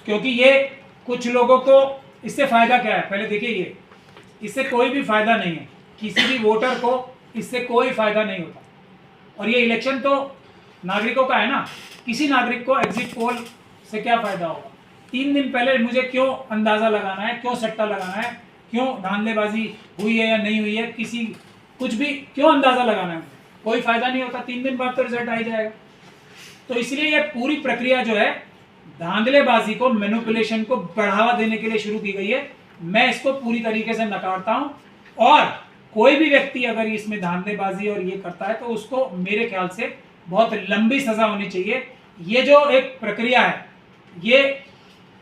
क्योंकि ये कुछ लोगों को इससे फायदा क्या है, पहले देखिए, ये इससे कोई भी फायदा नहीं है, किसी भी वोटर को इससे कोई फायदा नहीं होता। और ये इलेक्शन तो नागरिकों का है ना, किसी नागरिक को एग्जिट पोल से क्या फायदा होगा। 3 दिन पहले मुझे क्यों अंदाजा लगाना है, क्यों सट्टा लगाना है, क्यों धांधलेबाजी हुई है या नहीं हुई है, किसी कुछ भी क्यों अंदाजा लगाना है, कोई फायदा नहीं होता। 3 दिन बाद तो रिजल्ट आ ही जाएगा। तो इसलिए ये पूरी प्रक्रिया जो है धांधलेबाजी को, मैनिपुलेशन को बढ़ावा देने के लिए शुरू की गई है। मैं इसको पूरी तरीके से नकारता हूं, और कोई भी व्यक्ति अगर इसमें धांधलेबाजी और ये करता है तो उसको मेरे ख्याल से बहुत लंबी सजा होनी चाहिए। ये जो एक प्रक्रिया है ये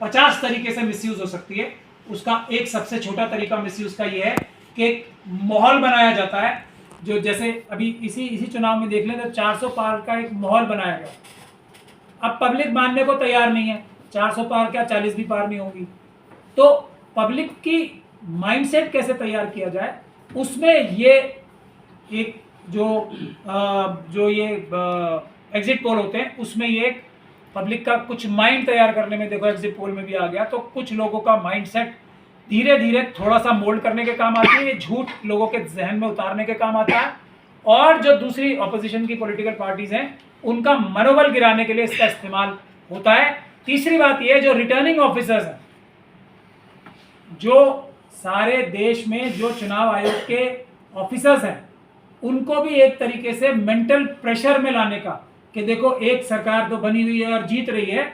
50 तरीके से मिसयूज हो सकती है। उसका एक सबसे छोटा तरीका मिसयूज का ये है कि एक माहौल बनाया जाता है, जो जैसे अभी इसी चुनाव में देख लें तो 400 पार का एक माहौल बनाया गया। अब पब्लिक मानने को तैयार नहीं है, 400 पार क्या 40 भी पार नहीं होगी। तो पब्लिक की माइंडसेट कैसे तैयार किया जाए, उसमें ये एक जो ये एग्जिट पोल होते हैं उसमें ये एक पब्लिक का कुछ माइंड तैयार करने में, देखो एग्जिट पोल में भी आ गया, तो कुछ लोगों का माइंडसेट धीरे धीरे थोड़ा सा मोल्ड करने के काम आती है, ये झूठ लोगों के जहन में उतारने के काम आता है, और जो दूसरी ऑपोजिशन की पॉलिटिकल पार्टीज हैं उनका मनोबल गिराने के लिए इसका इस्तेमाल होता है। तीसरी बात यह है, जो रिटर्निंग ऑफिसर्स हैं, जो सारे देश में जो चुनाव आयोग के ऑफिसर्स हैं, उनको भी एक तरीके से मेंटल प्रेशर में लाने का, कि देखो एक सरकार तो बनी हुई है और जीत रही है,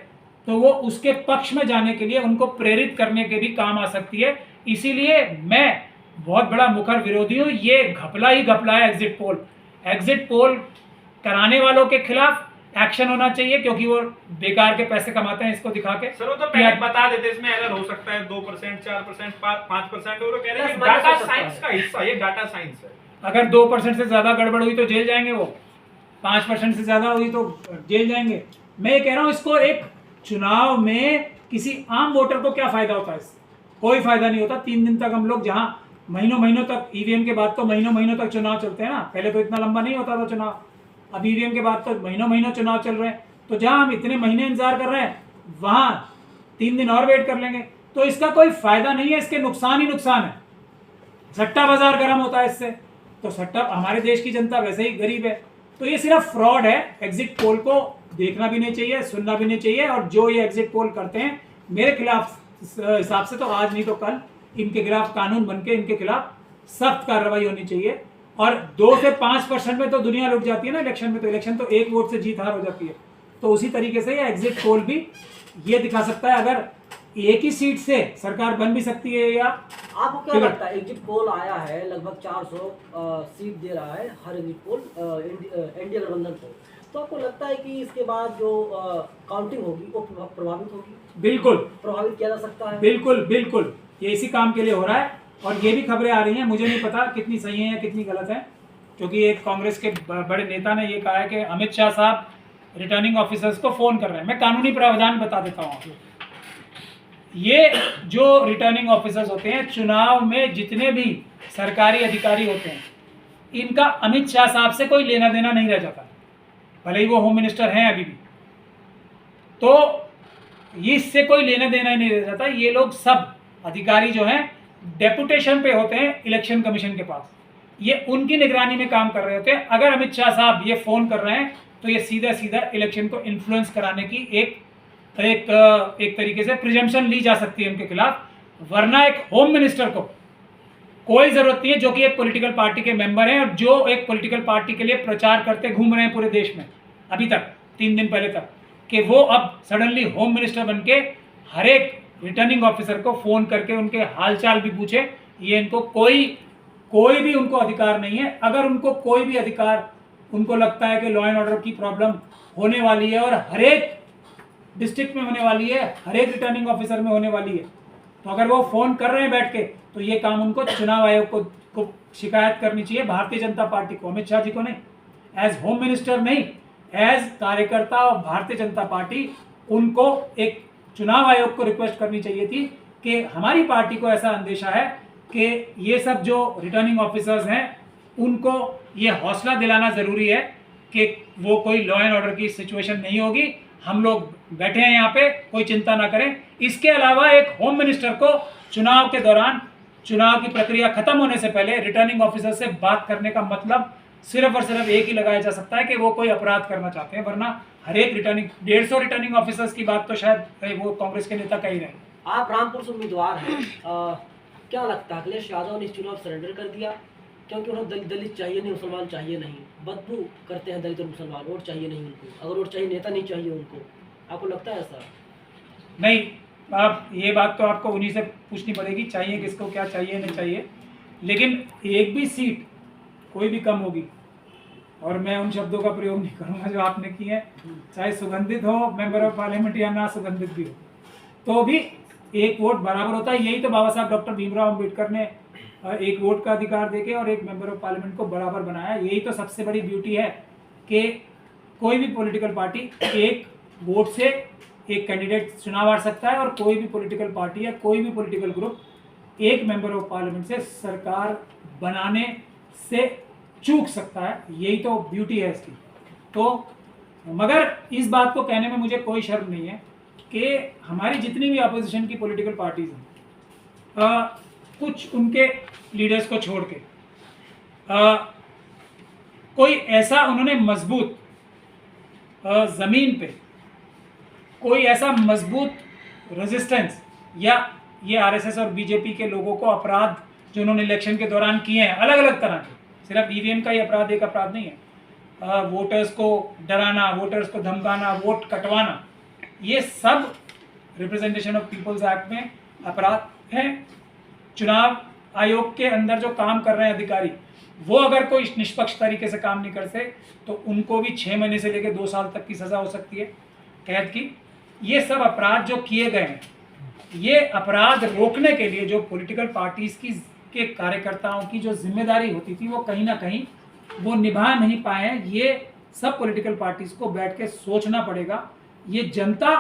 तो वो उसके पक्ष में जाने के लिए उनको प्रेरित करने के भी काम आ सकती है। इसीलिए मैं बहुत बड़ा मुखर विरोधी हूँ। ये घपला ही घपला है एग्जिट पोल। एग्जिट पोल कराने वालों के खिलाफ एक्शन होना चाहिए, क्योंकि वो बेकार के पैसे कमाते हैं इसको दिखा के। सर वो तो पहले बता देते, इसमें एरर हो सकता है 2%, 4%, 5%, और वो कह रहे हैं डाटा साइंस का हिस्सा, ये डाटा साइंस है। अगर 2% से ज्यादा गड़बड़ हुई तो जेल जाएंगे, वो 5% से ज्यादा हुई तो जेल जाएंगे। मैं ये कह रहा हूँ, इसको एक चुनाव में किसी आम वोटर को क्या फायदा होता है इससे? कोई फायदा नहीं होता। 3 दिन तक हम लोग, जहां महीनों तक ईवीएम के बाद तो महीनों तक चुनाव चलते हैं ना, पहले तो इतना लंबा नहीं होता था चुनाव, अब ईवीएम के बाद तो महीनों चुनाव चल रहे हैं। तो जहां हम इतने महीने इंतजार कर रहे हैं, वहां 3 दिन और वेट कर लेंगे। तो इसका कोई फायदा नहीं है, इसके नुकसान ही नुकसान है। सट्टा बाजार गर्म होता है इससे, तो सट्टा, हमारे देश की जनता वैसे ही गरीब है, तो ये सिर्फ फ्रॉड है। एग्जिट पोल को देखना भी नहीं चाहिए, सुनना भी नहीं चाहिए, और जो ये एग्जिट पोल करते हैं मेरे खिलाफ हिसाब से तो आज नहीं तो कल इनके खिलाफ कानून बनके इनके खिलाफ सख्त कार्रवाई होनी चाहिए। और 2 से 5% में तो दुनिया लुट जाती है ना इलेक्शन में, तो इलेक्शन तो 1 वोट से जीत हार हो जाती है। तो उसी तरीके से ये एग्जिट पोल भी ये दिखा सकता है, अगर एक ही सीट से सरकार बन भी सकती है। या आपको क्या लगता है, एग्जिट पोल आया है लगभग 400 सीट दे रहा है हर एग्जिट पोल एनडीए गठबंधन को, तो आपको लगता है कि इसके बाद जो काउंटिंग होगी वो प्रभावित होगी? बिल्कुल प्रभावित किया जा सकता है। बिल्कुल ये इसी काम के लिए हो रहा है। और ये भी खबरें आ रही हैं, मुझे नहीं पता कितनी सही हैं या कितनी गलत हैं, क्योंकि एक कांग्रेस के बड़े नेता ने ये कहा है कि अमित शाह साहब रिटर्निंग ऑफिसर्स को फोन कर रहे हैं। मैं कानूनी प्रावधान बता देता हूँ। ये जो रिटर्निंग ऑफिसर्स होते हैं, चुनाव में जितने भी सरकारी अधिकारी होते हैं, इनका अमित शाह साहब से कोई लेना देना नहीं रह जाता, भले ही वो होम मिनिस्टर हैं अभी भी, तो इससे कोई लेना देना ही नहीं रह जाता। ये लोग सब अधिकारी जो हैं डेपुटेशन पे होते हैं इलेक्शन कमीशन के पास, ये उनकी निगरानी में काम कर रहे होते हैं। अगर अमित शाह साहब ये फोन कर रहे हैं तो ये सीधा इलेक्शन को इन्फ्लुएंस कराने की एक तरीके से प्रिजम्पशन ली जा सकती है उनके खिलाफ। वरना एक होम मिनिस्टर को कोई जरूरत नहीं है, जो कि एक पॉलिटिकल पार्टी के मेंबर हैं और जो एक पॉलिटिकल पार्टी के लिए प्रचार करते घूम रहे हैं पूरे देश में अभी तक, 3 दिन पहले तक, कि वो अब सडनली होम मिनिस्टर बनके हर एक रिटर्निंग ऑफिसर को फोन करके उनके हालचाल भी पूछे। ये इनको कोई भी उनको अधिकार नहीं है। अगर उनको कोई भी अधिकार, उनको लगता है कि लॉ एंड ऑर्डर की प्रॉब्लम होने वाली है और हर एक डिस्ट्रिक्ट में होने वाली है, हर एक रिटर्निंग ऑफिसर में होने वाली है, तो अगर वो फोन कर रहे हैं बैठ के, तो ये काम उनको चुनाव आयोग को शिकायत करनी चाहिए, भारतीय जनता पार्टी को, अमित शाह जी को नहीं, एज होम मिनिस्टर नहीं, एज कार्यकर्ता और भारतीय जनता पार्टी उनको एक चुनाव आयोग को रिक्वेस्ट करनी चाहिए थी कि हमारी पार्टी को ऐसा अंदेशा है कि ये सब जो रिटर्निंग ऑफिसर्स हैं उनको ये हौसला दिलाना ज़रूरी है कि वो कोई लॉ एंड ऑर्डर की सिचुएशन नहीं होगी हम लोग बैठे हैं यहाँ पे, कोई चिंता ना करें। इसके अलावा एक होम मिनिस्टर को चुनाव के दौरान, चुनाव की प्रक्रिया खत्म होने से पहले रिटर्निंग ऑफिसर से बात करने का मतलब सिर्फ और सिर्फ एक ही लगाया जा सकता है कि वो कोई अपराध करना चाहते हैं, वरना हर एक रिटर्निंग 150 रिटर्निंग ऑफिसर्स की बात तो शायद वो कांग्रेस के नेता कह ही रहे हैं। आप रामपुर से उम्मीदवार हैं, क्या लगता है अखिलेश यादव ने इस चुनाव सरेंडर कर दिया? क्योंकि उन्हें दलित चाहिए नहीं, मुसलमान चाहिए नहीं, बदबू करते हैं दलित और मुसलमान, वोट चाहिए नहीं उनको, अगर वोट चाहिए नेता नहीं चाहिए उनको। आपको लगता है ऐसा? नहीं, आप ये बात तो आपको उन्हीं से पूछनी पड़ेगी, चाहिए किसको, क्या चाहिए नहीं चाहिए। लेकिन एक भी सीट कोई भी कम होगी, और मैं उन शब्दों का प्रयोग नहीं करूंगा जो आपने किए हैं, चाहे सुगंधित हो मेंबर ऑफ पार्लियामेंट या ना सुगंधित भी हो, तो भी एक वोट बराबर होता है। यही तो बाबा साहब डॉक्टर भीमराव अम्बेडकर ने एक वोट का अधिकार देके और एक मेंबर ऑफ पार्लियामेंट को बराबर बनाया। यही तो सबसे बड़ी ब्यूटी है कि कोई भी पॉलिटिकल पार्टी एक वोट से एक कैंडिडेट चुनाव हार सकता है, और कोई भी पॉलिटिकल पार्टी या कोई भी पॉलिटिकल ग्रुप एक मेंबर ऑफ पार्लियामेंट से सरकार बनाने से चूक सकता है। यही तो ब्यूटी है इसकी। तो मगर इस बात को कहने में मुझे कोई शर्म नहीं है कि हमारी जितनी भी अपोजिशन की पॉलिटिकल पार्टीज हैं, कुछ उनके लीडर्स को छोड़ के कोई ऐसा उन्होंने मजबूत ज़मीन पे कोई ऐसा मजबूत रेजिस्टेंस, या ये आरएसएस और बीजेपी के लोगों को अपराध जो उन्होंने इलेक्शन के दौरान किए हैं अलग अलग तरह के, सिर्फ ईवीएम का ही अपराध एक अपराध नहीं है, वोटर्स को डराना, वोटर्स को धमकाना, वोट कटवाना, ये सब रिप्रेजेंटेशन ऑफ पीपल्स एक्ट में अपराध है। चुनाव आयोग के अंदर जो काम कर रहे हैं अधिकारी, वो अगर कोई निष्पक्ष तरीके से काम नहीं करते तो उनको भी 6 महीने से लेकर 2 साल तक की सज़ा हो सकती है कैद की। ये सब अपराध जो किए गए हैं, ये अपराध रोकने के लिए जो पॉलिटिकल पार्टीज की के कार्यकर्ताओं की जो जिम्मेदारी होती थी वो कहीं ना कहीं वो निभा नहीं पाए हैं। ये सब पॉलिटिकल पार्टीज को बैठ के सोचना पड़ेगा। ये जनता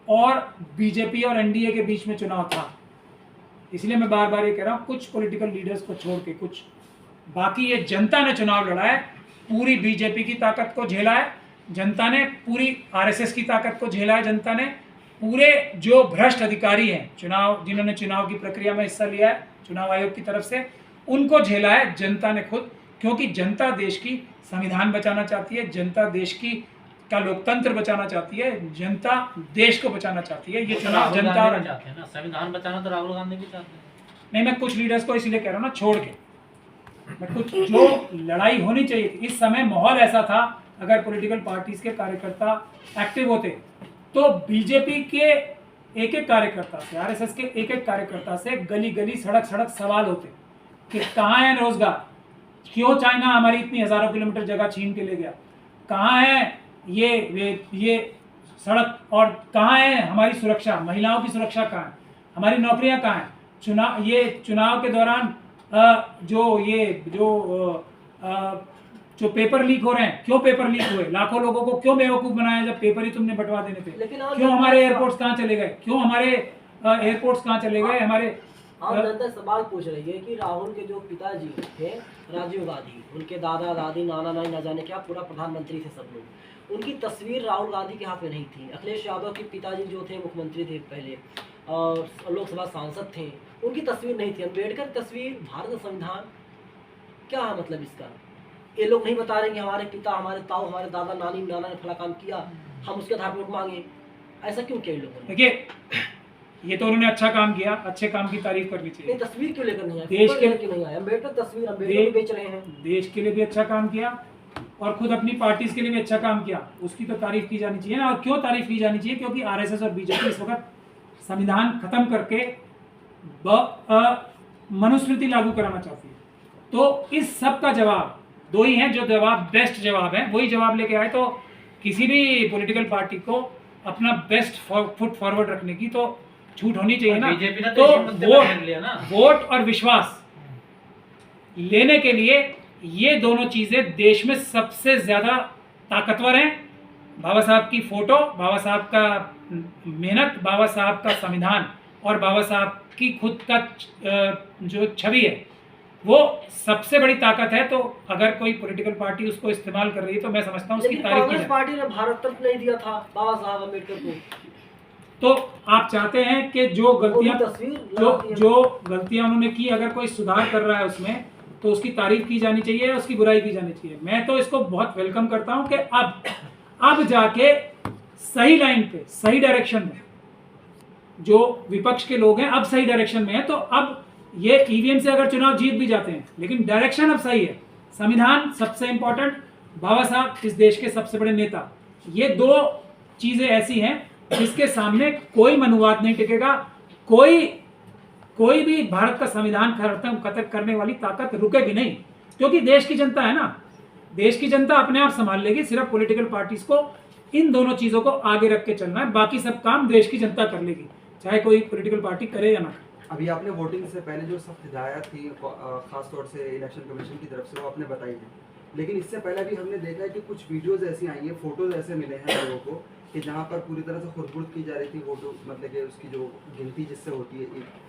और बीजेपी और एनडीए के बीच में चुनाव था, इसलिए मैं बार बार ये कह रहा हूँ, कुछ पॉलिटिकल लीडर्स को छोड़ के कुछ, बाकी ये जनता ने चुनाव लड़ा है, पूरी बीजेपी की ताकत को झेला है जनता ने, पूरी आरएसएस की ताकत को झेला है जनता ने, पूरे जो भ्रष्ट अधिकारी हैं चुनाव, जिन्होंने चुनाव की प्रक्रिया में हिस्सा लिया है चुनाव आयोग की तरफ से, उनको झेला है जनता ने खुद, क्योंकि जनता देश की संविधान बचाना चाहती है, जनता देश की का लोकतंत्र बचाना चाहती है, जनता देश को बचाना चाहती है। ये चुनाव जनता चाहते हैं ना, संविधान बचाना तो राहुल गांधी भी चाहते हैं। नहीं, मैं कुछ लीडर्स को इसलिए कह रहा हूँ ना छोड़ के, मैं कुछ जो लड़ाई होनी चाहिए थी, इस समय माहौल ऐसा था, अगर पॉलिटिकल पार्टीज के कार्यकर्ता एक्टिव होते तो बीजेपी के एक एक कार्यकर्ता से, आरएसएस के एक एक कार्यकर्ता से गली गली सड़क सड़क सवाल होते कि कहाँ है रोजगार, क्यों चाइना हमारी इतनी हजारों किलोमीटर जगह छीन के ले गया, कहाँ है ये सड़क, और कहाँ है हमारी सुरक्षा, महिलाओं की सुरक्षा कहाँ है, हमारी नौकरियां कहाँ हैं, चुनाव के दौरान जो पेपर लीक हो रहे हैं, क्यों पेपर लीक हुए, लाखों लोगों को क्यों बेवकूफ़ बनाया जब पेपर ही तुमने बंटवा देने थे, क्यों हमारे एयरपोर्ट्स कहाँ चले गए, क्यों हमारे एयरपोर्ट्स कहाँ चले गए हमारे। आप जनता सवाल पूछ रही है कि राहुल के जो पिताजी थे राजीव गांधी, उनके दादा दादी नाना नानी ना जाने क्या पूरा प्रधानमंत्री थे सब लोग, उनकी तस्वीर राहुल गांधी के हाथ में नहीं थी। अखिलेश यादव के पिताजी जो थे मुख्यमंत्री थे पहले और लोकसभा सांसद थे, उनकी तस्वीर नहीं थी। अम्बेडकर की तस्वीर, भारत का संविधान, क्या है मतलब इसका? ये लोग नहीं बता रहे कि हमारे पिता, हमारे ताऊ, हमारे दादा नानी नाना ने फला काम किया, हम उसके आधार पर वोट मांगे, ऐसा क्यों किया इन लोगों ने? देखिए, ये तो उन्होंने अच्छा काम किया, अच्छे काम की तारीफ करनी चाहिए। तस्वीर क्यों लेकर नहीं आया? देश के लिए नहीं आया अम्बेडकर तस्वीर, अम्बेडकर बेच रहे हैं। देश के लिए भी अच्छा काम किया और खुद अपनी पार्टीज के लिए भी अच्छा काम किया, उसकी तो तारीफ की जानी चाहिए ना। और क्यों तारीफ की जानी चाहिए? क्योंकि आरएसएस और बीजेपी इस वक्त संविधान खत्म करके मनुस्मृति लागू कराना चाहती है। तो इस सब का जवाब दो ही हैं, जो जवाब बेस्ट जवाब है वही जवाब लेके आए। तो किसी भी पॉलिटिकल पार्टी को अपना बेस्ट फुट फॉरवर्ड रखने की तो छूट होनी चाहिए ना। तो वोट और विश्वास लेने के लिए ये दोनों चीजें देश में सबसे ज्यादा ताकतवर हैं। बाबा साहब की फोटो, बाबा साहब का मेहनत, बाबा साहब का संविधान और बाबा साहब की खुद का जो छवि है, वो सबसे बड़ी ताकत है। तो अगर कोई पॉलिटिकल पार्टी उसको इस्तेमाल कर रही है तो मैं समझता हूँ उसकी लेकिन तारीफ की कांग्रेस जाए। पार्टी ने भारत रत्न नहीं दिया था बाबा साहब अम्बेडकर को। तो आप चाहते हैं कि जो गलतियां तस्वीर लगाती है। जो गलतियां उन्होंने की, अगर कोई सुधार कर रहा है उसमें, तो उसकी तारीफ की जानी चाहिए, उसकी बुराई की जानी चाहिए। मैं तो इसको बहुत वेलकम करता हूं कि अब जाके सही लाइन पे, सही डायरेक्शन में जो विपक्ष के लोग हैं अब सही डायरेक्शन में है। तो अब ये ईवीएम से अगर चुनाव जीत भी जाते हैं, लेकिन डायरेक्शन अब सही है। संविधान सबसे इंपॉर्टेंट, बाबा साहब इस देश के सबसे बड़े नेता, ये दो चीजें ऐसी हैं जिसके सामने कोई मनुवाद नहीं टिकेगा। कोई भी भारत का संविधान खत्म करने वाली ताकत रुकेगी नहीं, क्योंकि देश की जनता है ना, देश की जनता अपने आप संभाल लेगी। सिर्फ पॉलिटिकल पार्टीज को इन दोनों चीजों को आगे रख के चलना है, बाकी सब काम देश की जनता कर लेगी, चाहे कोई पॉलिटिकल पार्टी करे या ना करे। अभी आपने वोटिंग से पहले जो सख्त हिदायत थी खास तौर से इलेक्शन कमीशन की तरफ से, वो आपने बताई है, लेकिन इससे पहले भी हमने देखा है कि कुछ वीडियोस ऐसी आई हैं, फोटोज ऐसे मिले हैं लोगों को कि जहाँ पर पूरी तरह से खुरबुर्द की जा रही थी वोटो, मतलब कि उसकी जो गिनती जिससे होती है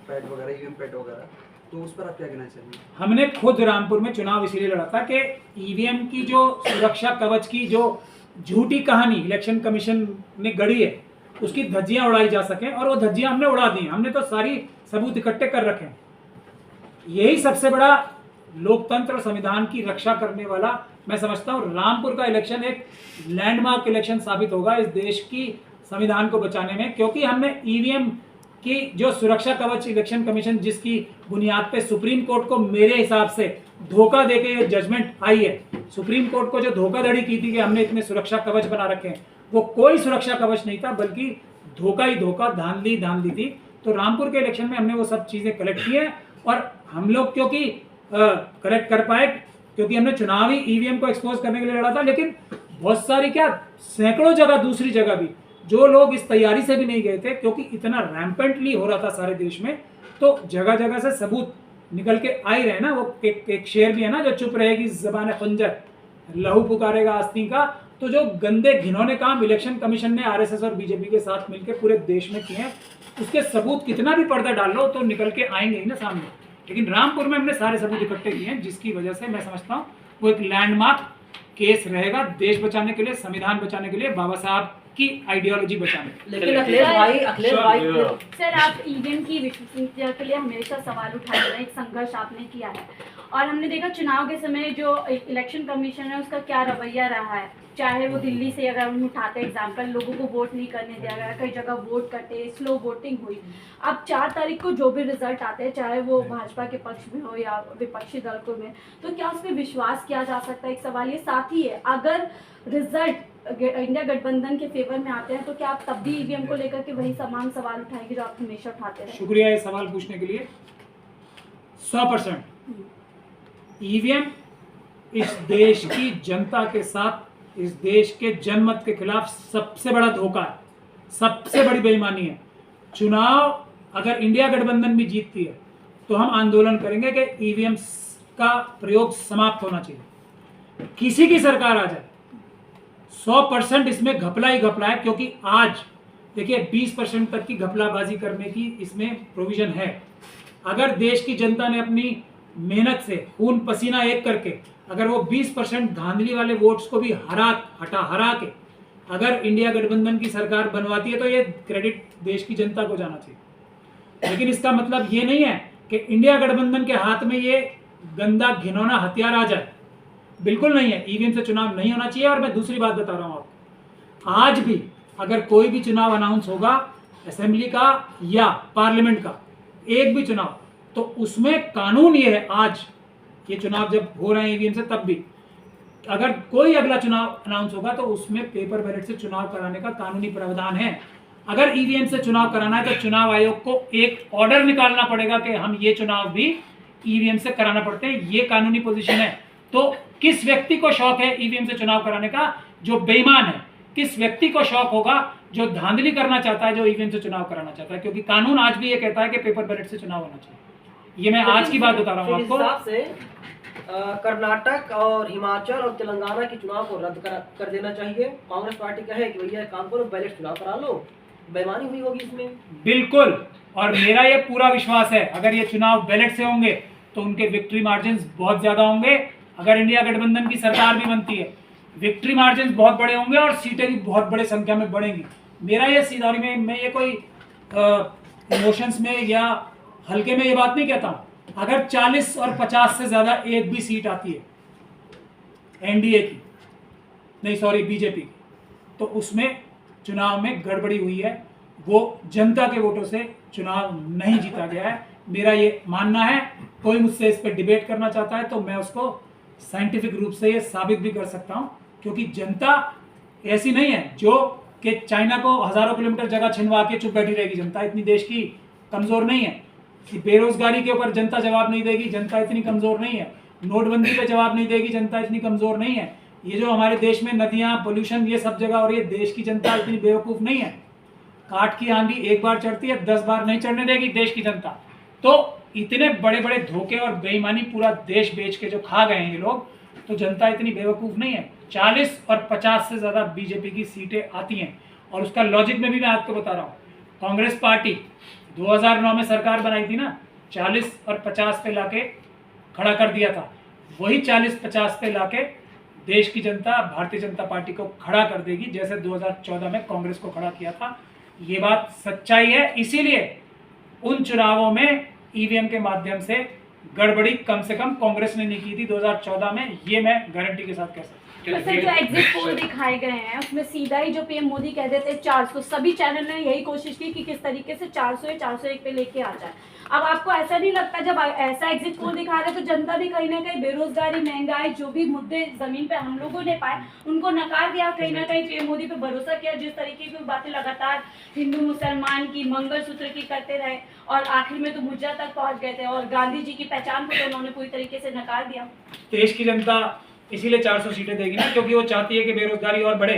पैड वगैरह, ईवीएम पैड वगैरह, तो उस पर आप क्या कहना चाहिए? हमने खुद रामपुर में चुनाव इसीलिए लड़ा था कि ईवीएम की जो सुरक्षा कवच की जो झूठी कहानी इलेक्शन कमीशन ने गढ़ी है, उसकी धज्जियां उड़ाई जा सके, और वो धज्जियां हमने उड़ा दी। हमने तो सारी सबूत इकट्ठे कर रखे हैं। यही सबसे बड़ा लोकतंत्र और संविधान की रक्षा करने वाला, मैं समझता हूँ रामपुर का इलेक्शन एक लैंडमार्क इलेक्शन साबित होगा इस देश की संविधान को बचाने में, क्योंकि हमने ईवीएम की जो सुरक्षा कवच इलेक्शन कमीशन जिसकी बुनियाद पे सुप्रीम कोर्ट को मेरे हिसाब से धोखा देके ये जजमेंट आई है, सुप्रीम कोर्ट को जो धोखाधड़ी की थी कि हमने इतने सुरक्षा कवच बना रखे हैं, वो कोई सुरक्षा कवच नहीं था, बल्कि धोखा ही धोखा, धांधली थी। तो रामपुर के इलेक्शन में हमने वो सब चीजें कलेक्ट की है, और हम लोग क्योंकि कलेक्ट कर पाए क्योंकि हमने चुनावी ईवीएम को एक्सपोज करने के लिए लड़ा था। लेकिन बहुत सारी क्या सैकड़ों जगह, दूसरी जगह भी जो लोग इस तैयारी से भी नहीं गए थे, क्योंकि इतना रैम्पेंटली हो रहा था सारे देश में, तो जगह जगह से सबूत निकल के आ ही रहे ना। वो एक शेर भी है ना, जो चुप रहेगी ज़बान खंजर, लहू पुकारेगा आस्तीन का। तो जो गंदे घिनौने काम इलेक्शन कमीशन ने आरएसएस और बीजेपी के साथ मिलकर पूरे देश में किए हैं, उसके सबूत कितना भी पर्दा डाल लो तो निकल के आएंगे ही ना सामने। लेकिन रामपुर में हमने सारे सबूत इकट्ठे किए हैं, जिसकी वजह से मैं समझता हूँ वो एक लैंडमार्क केस रहेगा देश बचाने के लिए, संविधान बचाने के लिए, बाबा साहब की आइडियोलॉजी बचाने के लिए। लेकिन अखिलेश भाई सर, आप ईवीएम की विश्वसनीयता के लिए हमेशा सवाल उठाए हैं, एक संघर्ष आपने किया है, और हमने देखा चुनाव के समय जो इलेक्शन कमीशन है उसका क्या रवैया रहा है। चाहे वो दिल्ली से अगर हम उठाते एग्जाम्पल, लोगों को वोट नहीं करने दिया गया, कई जगह वोट कटे, स्लो वोटिंग हुई। अब 4 तारीख को जो भी रिजल्ट आते हैं, चाहे वो भाजपा के पक्ष में हो या विपक्षी दल को में, तो क्या उस पर विश्वास किया जा सकता है? एक सवाल ये साथ ही है, अगर रिजल्ट इंडिया गठबंधन के फेवर में आते हैं तो क्या आप तब भी ईवीएम को लेकर के वही समान सवाल उठाएंगे जो आप हमेशा उठाते हैं? शुक्रिया ये सवाल पूछने के लिए। 100% ईवीएम इस देश की जनता के साथ, इस देश के जनमत के खिलाफ सबसे बड़ा धोखा है, सबसे बड़ी बेईमानी है। चुनाव अगर इंडिया गठबंधन भी जीतती है तो हम आंदोलन करेंगे कि ईवीएम का प्रयोग समाप्त होना चाहिए, किसी की सरकार आ जाए। 100% इसमें घपला ही घपला है, क्योंकि आज देखिए 20% तक की घपलाबाजी करने की इसमें प्रोविजन है। अगर देश की जनता ने अपनी मेहनत से खून पसीना एक करके अगर वो 20% धांधली वाले वोट्स को भी हरा के अगर इंडिया गठबंधन की सरकार बनवाती है तो ये क्रेडिट देश की जनता को जाना चाहिए। लेकिन इसका मतलब ये नहीं है कि इंडिया गठबंधन के हाथ में ये गंदा घिनौना हथियार आ जाए, बिल्कुल नहीं है। ईवीएम से चुनाव नहीं होना चाहिए। और मैं दूसरी बात बता रहा हूँ आपको, आज भी अगर कोई भी चुनाव अनाउंस होगा असेंबली का या पार्लियामेंट का, एक भी चुनाव, तो उसमें कानून ये है, आज ये चुनाव जब हो रहे हैं ईवीएम से, तब भी अगर कोई अगला चुनाव अनाउंस होगा तो उसमें पेपर बैलेट से चुनाव कराने का कानूनी प्रावधान है। अगर ईवीएम से चुनाव कराना है तो चुनाव आयोग को एक ऑर्डर निकालना पड़ेगा कि हम ये चुनाव भी ईवीएम से कराना पड़ते हैं, ये कानूनी पोजीशन है। तो किस व्यक्ति को शौक है ईवीएम से चुनाव कराने का? जो बेईमान है। किस व्यक्ति को शौक होगा जो धांधली करना चाहता है, जो ईवीएम से चुनाव कराना चाहता है? क्योंकि कानून आज भी ये कहता है कि पेपर बैलेट से चुनाव होना चाहिए। ये मैं आज की बात बता रहा हूँ आपको। हिसाब से कर्नाटक और हिमाचल और तेलंगाना के चुनाव को रद्द कर देना चाहिए। कांग्रेस पार्टी कहे कि भैया काम करो, बैलेट चुनाव करा लो, बेईमानी हुई होगी इसमें। बिल्कुल, और मेरा ये पूरा विश्वास है अगर ये चुनाव बैलेट से होंगे तो उनके विक्ट्री मार्जिन बहुत ज़्यादा होंगे। अगर इंडिया गठबंधन की सरकार भी बनती है, विक्ट्री मार्जिन बहुत बड़े होंगे और सीटें भी बहुत बड़े संख्या में बढ़ेंगी। मेरा ये सीधा में, मैं ये कोई इमोशंस में या हल्के में ये बात नहीं कहता हूँ। अगर 40 और 50 से ज़्यादा एक भी सीट आती है एनडीए की, नहीं सॉरी बीजेपी की, तो उसमें चुनाव में गड़बड़ी हुई है। वो जनता के वोटों से चुनाव नहीं जीता गया है, मेरा ये मानना है। कोई मुझसे इस पर डिबेट करना चाहता है तो मैं उसको साइंटिफिक रूप से ये साबित भी कर सकता हूँ, क्योंकि जनता ऐसी नहीं है जो कि चाइना को हज़ारों किलोमीटर जगह छिनवा के चुप बैठी रहेगी। जनता इतनी देश की कमज़ोर नहीं है कि बेरोजगारी के ऊपर जनता जवाब नहीं देगी, जनता इतनी कमज़ोर नहीं है। नोटबंदी पे जवाब नहीं देगी, जनता इतनी कमज़ोर नहीं है। ये जो हमारे देश में नदियाँ, पोल्यूशन, ये सब जगह, और ये देश की जनता इतनी बेवकूफ़ नहीं है। काठ की आंधी एक बार चढ़ती है, 10 बार नहीं चढ़ने देगी देश की जनता। तो इतने बड़े बड़े धोखे और बेईमानी पूरा देश बेच के जो खा गए हैं ये लोग, तो जनता इतनी बेवकूफ़ नहीं है। 40 और 50 से ज़्यादा बीजेपी की सीटें आती हैं, और उसका लॉजिक में भी मैं आपको बता रहा हूँ। कांग्रेस पार्टी 2009 में सरकार बनाई थी ना, 40 और 50 पे लाके खड़ा कर दिया था। वही 40-50 पे लाके देश की जनता भारतीय जनता पार्टी को खड़ा कर देगी, जैसे 2014 में कांग्रेस को खड़ा किया था। ये बात सच्चाई है। इसीलिए उन चुनावों में ईवीएम के माध्यम से गड़बड़ी कम से कम कांग्रेस ने नहीं की थी 2014 में, ये मैं गारंटी के साथ कह सकता हूँ। सर, जो एग्जिट पोल दिखाए गए हैं उसमें सीधा ही जो पीएम मोदी कह देते 400, सभी चैनल ने यही कोशिश की कि किस तरीके से 400 या 401 पे लेके आ जाए। अब आपको ऐसा नहीं लगता जब ऐसा एग्जिट पोल दिखा रहे तो जनता भी कहीं ना कहीं बेरोजगारी, महंगाई, जो भी मुद्दे जमीन पे हम लोगों ने पाए उनको नकार दिया, कहीं ना कहीं पीएम मोदी पे भरोसा किया, जिस तरीके की बातें लगातार हिंदू मुसलमान की, मंगलसूत्र की करते रहे और आखिर में तो मुर्जा तक पहुंच गए थे, और गांधी जी की पहचान को तो उन्होंने पूरी तरीके से नकार दिया। देश की जनता इसीलिए 400 सीटें देगी ना, क्योंकि वो चाहती है कि बेरोजगारी और बढ़े।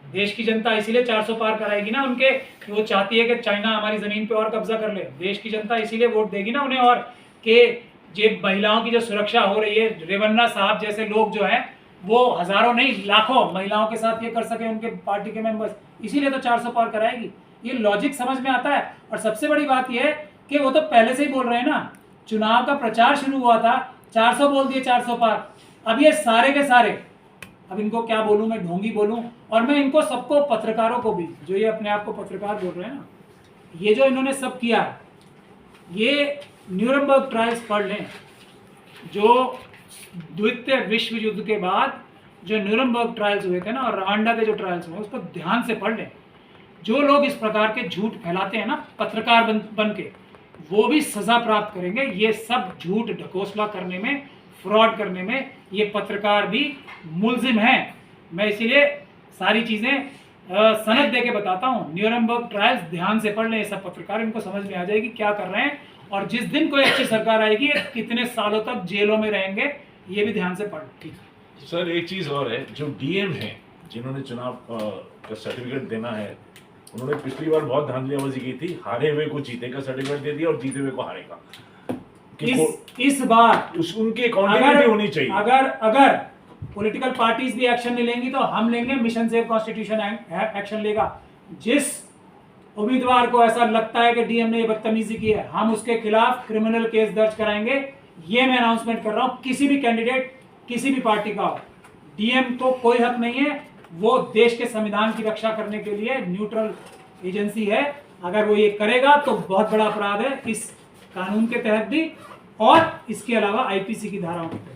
देश की जनता इसीलिए 400 पार कराएगी ना उनके, कि वो चाहती है कि चाइना हमारी जमीन पे और कब्जा कर ले। देश की जनता इसीलिए वोट देगी ना उन्हें, और कि ये महिलाओं की जो सुरक्षा हो रही है, रेवन्ना साहब जैसे लोग जो हैं वो हजारों नहीं लाखों महिलाओं के साथ ये कर सके उनके पार्टी के मेंबर्स, इसीलिए तो 400 पार कराएगी। ये लॉजिक समझ में आता है। और सबसे बड़ी बात यह है कि वो तो पहले से ही बोल रहे हैं ना, चुनाव का प्रचार शुरू हुआ था 400 बोल दिए, 400 पार। अब ये सारे के सारे, अब इनको क्या बोलूं मैं, ढोंगी बोलूं, और मैं इनको सबको, पत्रकारों को भी, जो ये अपने आप को पत्रकार बोल रहे हैं ना, ये जो इन्होंने सब किया, ये न्यूरमबर्ग ट्रायल्स पढ़ लें। जो द्वितीय विश्व युद्ध के बाद जो न्यूरमबर्ग ट्रायल्स हुए थे ना, और रवांडा के जो ट्रायल्स हुए, उसको ध्यान से पढ़ लें। जो लोग इस प्रकार के झूठ फैलाते हैं ना पत्रकार बन के, वो भी सजा प्राप्त करेंगे। ये सब झूठ ढकोसला करने में, फ्रॉड करने में ये पत्रकार भी मुलजिम हैं। मैं इसीलिए सारी चीज़ें सनद दे के बताता हूँ। न्यूरमबर्ग ट्रायल्स ध्यान से पढ़ लें ये सब पत्रकार, इनको समझ में आ जाएगी क्या कर रहे हैं, और जिस दिन कोई अच्छी सरकार आएगी कितने सालों तक जेलों में रहेंगे, ये भी ध्यान से पढ़ लें। सर एक चीज़ और है, जो डीएम है जिन्होंने चुनाव का सर्टिफिकेट देना है, उन्होंने पिछली बार बहुत धांधलीबाजी की थी, हारे हुए को जीते का सर्टिफिकेट दे दिया और जीते हुए को हारे का। इस बार उनकी अकाउंटेबिलिटी होनी चाहिए। अगर पॉलिटिकल पार्टीज भी एक्शन नहीं लेंगी तो हम लेंगे, मिशन सेव कॉन्स्टिट्यूशन एक्शन लेगा। जिस उम्मीदवार को ऐसा लगता है कि डीएम ने ये बदतमीजी की है, हम उसके खिलाफ क्रिमिनल केस दर्ज कराएंगे। ये मैं अनाउंसमेंट कर रहा हूँ, किसी भी कैंडिडेट, किसी भी पार्टी का हो, डीएम को कोई हक नहीं है। वो देश के संविधान की रक्षा करने के लिए न्यूट्रल एजेंसी है। अगर वो ये करेगा तो बहुत बड़ा अपराध है, इस कानून के तहत भी और इसके अलावा आईपीसी की धाराओं के तहत।